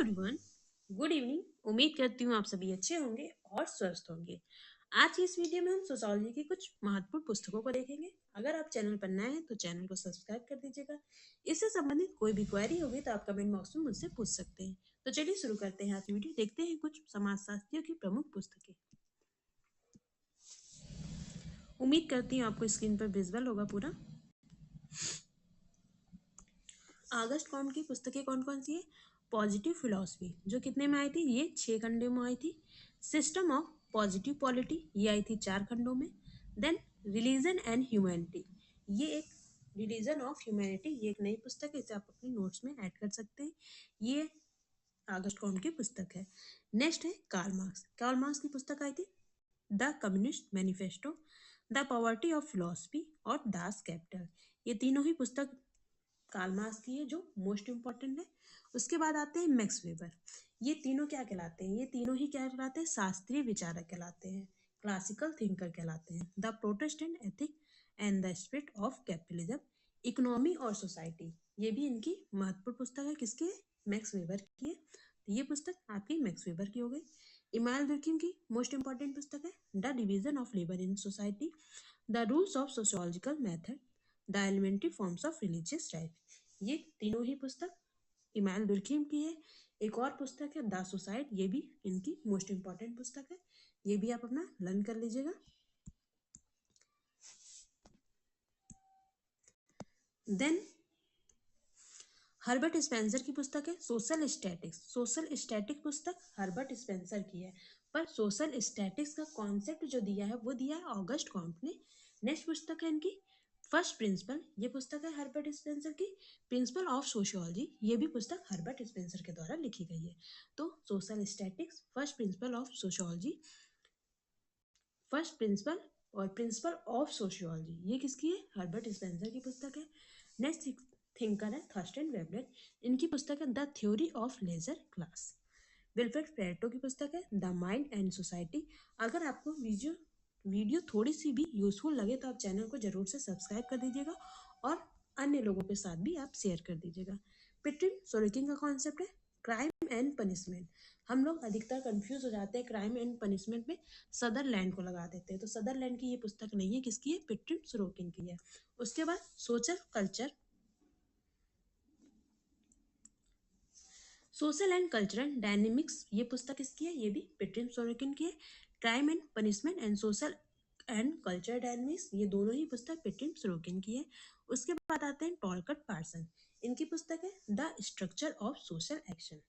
Everyone, good evening. उम्मीद करती हूँ आप सभी अच्छे होंगे और स्वस्थ होंगे। आज की इस वीडियो में हम सोशियोलॉजी की कुछ महत्वपूर्ण पुस्तकों को देखेंगे। अगर आप चैनल पर नए हैं तो चैनल को सब्सक्राइब कर दीजिएगा। इससे संबंधित कोई भी क्वेरी होगी तो आप कमेंट बॉक्स में मुझसे पूछ सकते हैं। तो चलिए शुरू करते हैं आज की वीडियो। देखते हैं कुछ समाजशास्त्रियों की प्रमुख पुस्तकें। उम्मीद करती हूँ आपको स्क्रीन पर विजुअल होगा पूरा। ऑगस्ट कॉम्ट की पुस्तकें कौन कौन सी है? पॉजिटिव फिलॉसफी, जो कितने में आई थी? ये 6 खंडों में आई थी। सिस्टम ऑफ पॉजिटिव पॉलिटी, ये आई थी 4 खंडों में। देन रिलीजन एंड ह्यूमैनिटी, ये एक रिलीजन ऑफ ह्यूमैनिटी, ये एक नई पुस्तक है, इसे आप अपने नोट्स में ऐड कर सकते हैं। ये ऑगस्ट कॉम्ट की पुस्तक है। नेक्स्ट है कार्ल मार्क्स। कार्ल मार्क्स की पुस्तक आई थी the communist manifesto, the poverty of philosophy और दास कैपिटल। ये तीनों ही पुस्तक कार्ल मार्क्स की है, जो मोस्ट इंपॉर्टेंट है। उसके बाद आते हैं मैक्स वेबर। ये तीनों क्या कहलाते हैं? ये तीनों ही क्या कहलाते हैं? शास्त्रीय विचारक कहलाते हैं, क्लासिकल थिंकर कहलाते हैं। The Protestant ethic and the spirit of capitalism, economy और सोसाइटी, ये भी इनकी महत्वपूर्ण पुस्तक है। किसकी है? मैक्स वेबर की है। तो ये पुस्तक आपकी मैक्स वेबर की हो गई। इमानुएल दुर्खिम की मोस्ट इंपॉर्टेंट पुस्तक है the division of labour in society, the rules of sociological method, the elementary forms of religious rite. ये तीनों ही पुस्तक इमानुएल दुर्खिम की है। एक और पुस्तक है द सोसाइट, ये भी इनकी मोस्ट इंपॉर्टेंट पुस्तक है। ये भी आप अपना लर्न कर लीजिएगा। देन हर्बर्ट स्पेंसर की पुस्तक है सोशल स्टैटिक्स। सोशल स्टैटिक पुस्तक हर्बर्ट स्पेंसर की है, पर सोशल स्टैटिक्स का कॉन्सेप्ट जो दिया है वो दिया है ऑगस्ट कॉम्ट ने। नेक्स्ट पुस्तक है इनकी फर्स्ट प्रिंसिपल, ये पुस्तक है हर्बर्ट स्पेंसर की। प्रिंसिपल ऑफ सोशियोलॉजी, ये भी पुस्तक हर्बर्ट स्पेंसर के द्वारा लिखी गई है। तो social statics, first principle of sociology, first principle और प्रिंसिपल ऑफ सोशियोलॉजी, ये किसकी है? हर्बर्ट स्पेंसर की पुस्तक है। नेक्स्ट थिंकर है थर्स्टन वेबलर, इनकी पुस्तक है the theory of leisure class. Wilfred Pareto की पुस्तक है द माइंड एंड सोसाइटी। अगर आपको वीडियो थोड़ी सी भी यूजफुल लगे तो आप चैनल को जरूर से सब्सक्राइब कर दीजिएगा और अन्य लोगों के साथ भी आप शेयर कर दीजिएगा। पिट्रिन सोरेकिन का कॉन्सेप्ट है क्राइम एंड पनिशमेंट। हम लोग अधिकतर कंफ्यूज हो जाते हैं क्राइम एंड पनिशमेंट में, सदरलैंड को लगा देते हैं। तो सदरलैंड की ये पुस्तक नहीं है, किसकी है? पिट्रिन सोरेकिन की है। उसके बाद सोशल एंड कल्चरल डायनेमिक्स, ये पुस्तक इसकी है, ये भी पिट्रिन सोरेकिन की है। Crime and punishment and social and cultural dynamics, ये दोनों ही पुस्तक पिट्रिन सोरेकिन की है। उसके बाद आते हैं टॉलकट पार्सन, इनकी पुस्तक है the structure of social action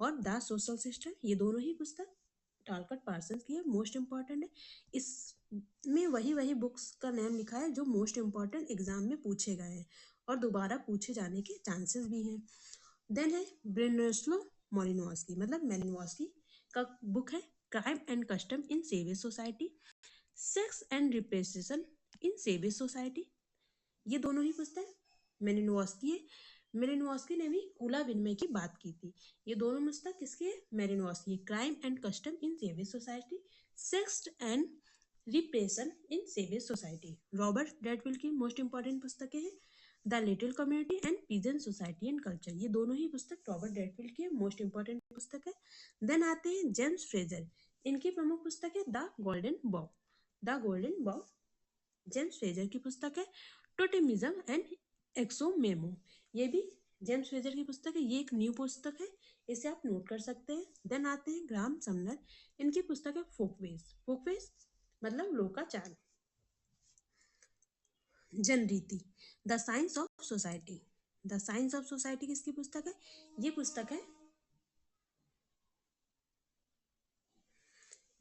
और द सोशल सिस्टम, ये दोनों ही पुस्तक टॉलकट पार्सन की है, मोस्ट इंपॉर्टेंट है। इसमें वही बुक्स का नाम लिखा है जो मोस्ट इंपॉर्टेंट एग्जाम में पूछे गए हैं और दोबारा पूछे जाने के चांसेस भी हैं। देन है ब्रेनस्लो मोलिनोस्की, मतलब मेलिनोस्की का बुक है crime and custom in savage society, sex and repression in savage society, ये दोनों ही पुस्तक मेलिनोस्की है। मेलिनोस्की ने भी खुला विनिमय की बात की थी। ये दोनों पुस्तक किसकी है? Malinowski, crime and custom in savage society, sex and repression in savage society. Robert ब्रैडविल की मोस्ट इंपॉर्टेंट पुस्तकें हैं the little community and peasant society and culture, ये दोनों ही पुस्तक रॉबर्ट ब्रैडविल की मोस्ट इंपॉर्टेंट पुस्तक है। देन आते हैं जेम्स फ्रेजर, इनकी प्रमुख पुस्तक है द गोल्डन बॉ। द गोल्डन बॉ जेम्स फ्रेजर की पुस्तक है टोटेमिज्म एंड एक्सोमेमो, ये भी जेम्स फ्रेजर की पुस्तक है, ये एक न्यू पुस्तक है, इसे आप नोट कर सकते हैं। देन आते हैं ग्राहम समनर, इनकी पुस्तक है फोकवेज। फोकवेज मतलब लोकाचार। जनरीति, the science of society. The science of society किसकी पुस्तक है? ये पुस्तक है,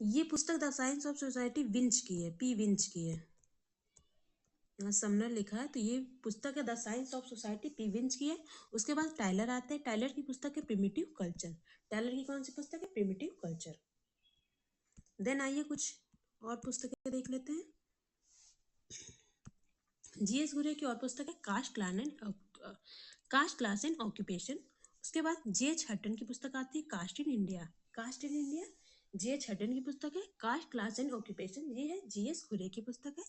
ये पुस्तक the science of society Winch की है, पी विंच की है। यहाँ समनर लिखा है, तो ये पुस्तक है the science of society, P winch की है। उसके बाद टाइलर आते हैं, टाइलर की पुस्तक है प्रिमिटिव कल्चर। टाइलर की कौन सी पुस्तक है? Primitive culture. देन आइए कुछ और पुस्तकें देख लेते हैं। जीएस घुरे की और पुस्तक है कास्ट क्लास एंड ऑक्यूपेशन। उसके बाद जेएच हटन की पुस्तक आती है caste in India. Caste in India J H Hutton की पुस्तक है। कास्ट क्लास एंड ऑक्यूपेशन, ये है जीएस घुरे की पुस्तक है।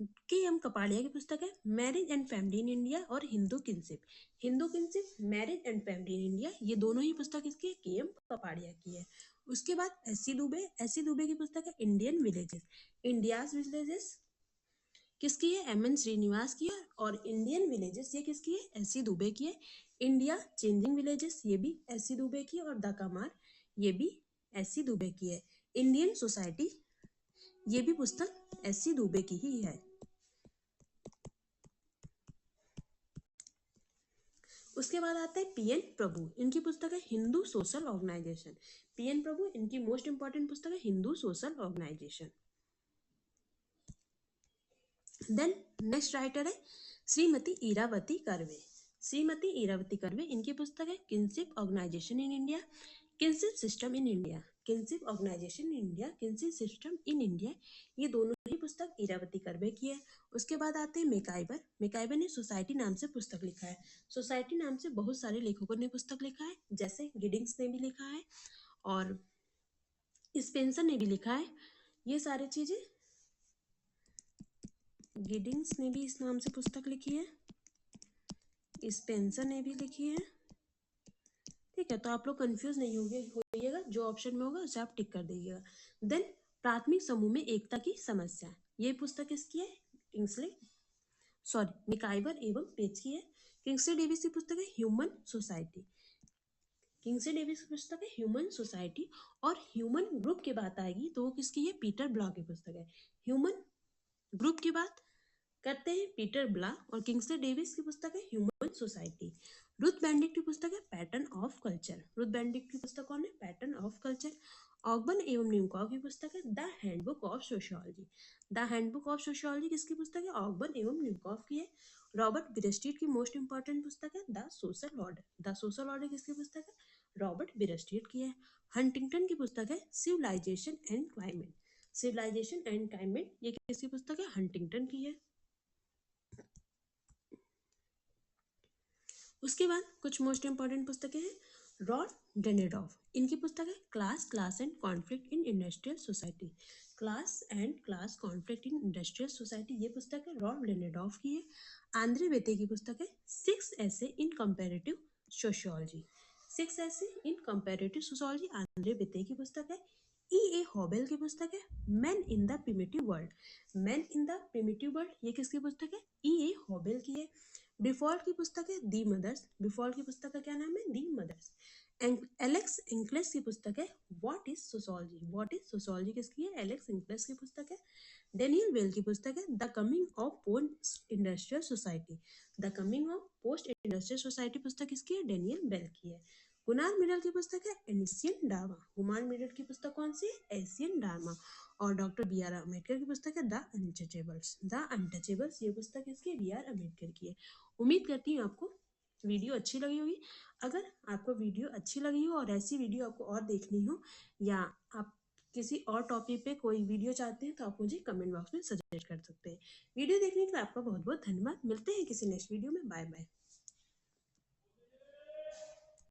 KM कपाड़िया की पुस्तक है marriage and family in India और Hindu kinship. Hindu kinship, marriage and family in India, ये दोनों ही पुस्तक इसकी KM कपाड़िया की है। उसके बाद एस सी दुबे की पुस्तक है इंडियन विलेजेस, इंडियाज विलेजेस, किसकी है? MN श्रीनिवास की है। और इंडियन विलेजेस ये किसकी है? SC दुबे की है। इंडिया चेंजिंग विलेजेस ये भी SC दुबे की है। और द कमार ये भी SC दुबे की है। इंडियन सोसाइटी ये भी पुस्तक SC दुबे की ही है। उसके बाद आता है PN प्रभु, इनकी पुस्तक है Hindu social organisation. PN Prabhu इनकी मोस्ट इंपॉर्टेंट पुस्तक है Hindu social organisation. Then next writer है श्रीमती इरावती कर्वे। श्रीमती इरावती कर्वे इनकी पुस्तक है kinship organisation in India, kinship system in India, kinship organisation in India, kinship system in India, ये दोनों ही पुस्तक इरावती कर्वे की है। उसके बाद आते हैं मेकाइबर। मेकाइबर ने सोसाइटी नाम से पुस्तक लिखा है। सोसाइटी नाम से बहुत सारे लेखकों ने पुस्तक लिखा है, जैसे गिडिंग्स ने भी लिखा है और स्पेंसर ने भी लिखा है। ये सारी चीजें, गिडिंग्स ने भी इस नाम से पुस्तक लिखी है, स्पेंसर ने भी लिखी है। ठीक है, तो आप लोग कंफ्यूज नहीं होइएगा, जो ऑप्शन में होगा उसे आप टिक कर दीजिएगा। देन प्राथमिक समूह में एकता की समस्या, ये पुस्तक किसकी है? मेकाइबर एवं पेज की है। किंग्सले डेविस की पुस्तक है ह्यूमन सोसाइटी। किंग्सले डेविस की पुस्तक है ह्यूमन सोसाइटी। और ह्यूमन ग्रुप की बात आएगी तो वो किसकी है? पीटर ब्लॉ की पुस्तक है। ह्यूमन ग्रुप की बात करते हैं पीटर ब्ला। और किंग्सले डेविस की पुस्तक है ह्यूमन सोसाइटी। रुथ बेंडिक्ट की पुस्तक है pattern of culture. Ruth Benedict की पुस्तक कौन है? Pattern of culture. ऑगबर्न एवं न्यूकॉफ की पुस्तक है the handbook of sociology. The handbook of sociology किसकी पुस्तक है? ऑगबर्न एवं न्यूकॉफ की है। रॉबर्ट बिरस्टीट की मोस्ट इंपॉर्टेंट पुस्तक है the social order. The social order किसकी पुस्तक है? रॉबर्ट बिरस्टीट की है। हंटिंगटन की पुस्तक है civilisation and climate. Civilisation and climate ये किसकी पुस्तक है? हंटिंगटन की है। उसके बाद कुछ मोस्ट इंपॉर्टेंट पुस्तकें हैं। रॉड डेनेडॉफ, इनकी पुस्तक है class and conflict in industrial society. Class and class conflict in industrial society, ये पुस्तक है रॉड डेनेडॉफ की है। आंद्रे बेते की पुस्तक है 6 ऐसे इन कंपैरेटिव सोशियोलॉजी। 6 ऐसे इन कंपैरेटिव सोशियोलॉजी आंद्रे बेते की पुस्तक है। E.A. हॉबेल की पुस्तक है man in the primitive world. Man in the primitive world ये किसकी पुस्तक है? E.A. हॉबेल की है। डिफॉल्ट की पुस्तक है दी मदर्स। डिफॉल्ट की पुस्तक का क्या नाम है? दी मदर्स। एलेक्स इंक्लेस की पुस्तक है what is sociology. What is sociology किसकी है? एलेक्स इंक्लेस की पुस्तक है। डेनियल बेल की पुस्तक है the coming of post industrial society. The coming of post industrial society पुस्तक किसकी है? डेनियल बेल की है। गुनार मिडल की पुस्तक है एशियन ड्रामा। गुनार मिडल की पुस्तक कौन सी है? Asian drama. और डॉक्टर B.R. अम्बेडकर की पुस्तक है द अनटचेबल्स। द अनटचेबल्स ये पुस्तक इसकी B.R. अम्बेडकर की है। उम्मीद करती हूँ आपको वीडियो अच्छी लगी होगी। अगर आपको वीडियो अच्छी लगी हो और ऐसी वीडियो आपको और देखनी हो, या आप किसी और टॉपिक पे कोई वीडियो चाहते हैं, तो आप मुझे कमेंट बॉक्स में सजेस्ट कर सकते हैं। वीडियो देखने के लिए आपका बहुत बहुत धन्यवाद। मिलते हैं किसी नेक्स्ट वीडियो में। Bye bye.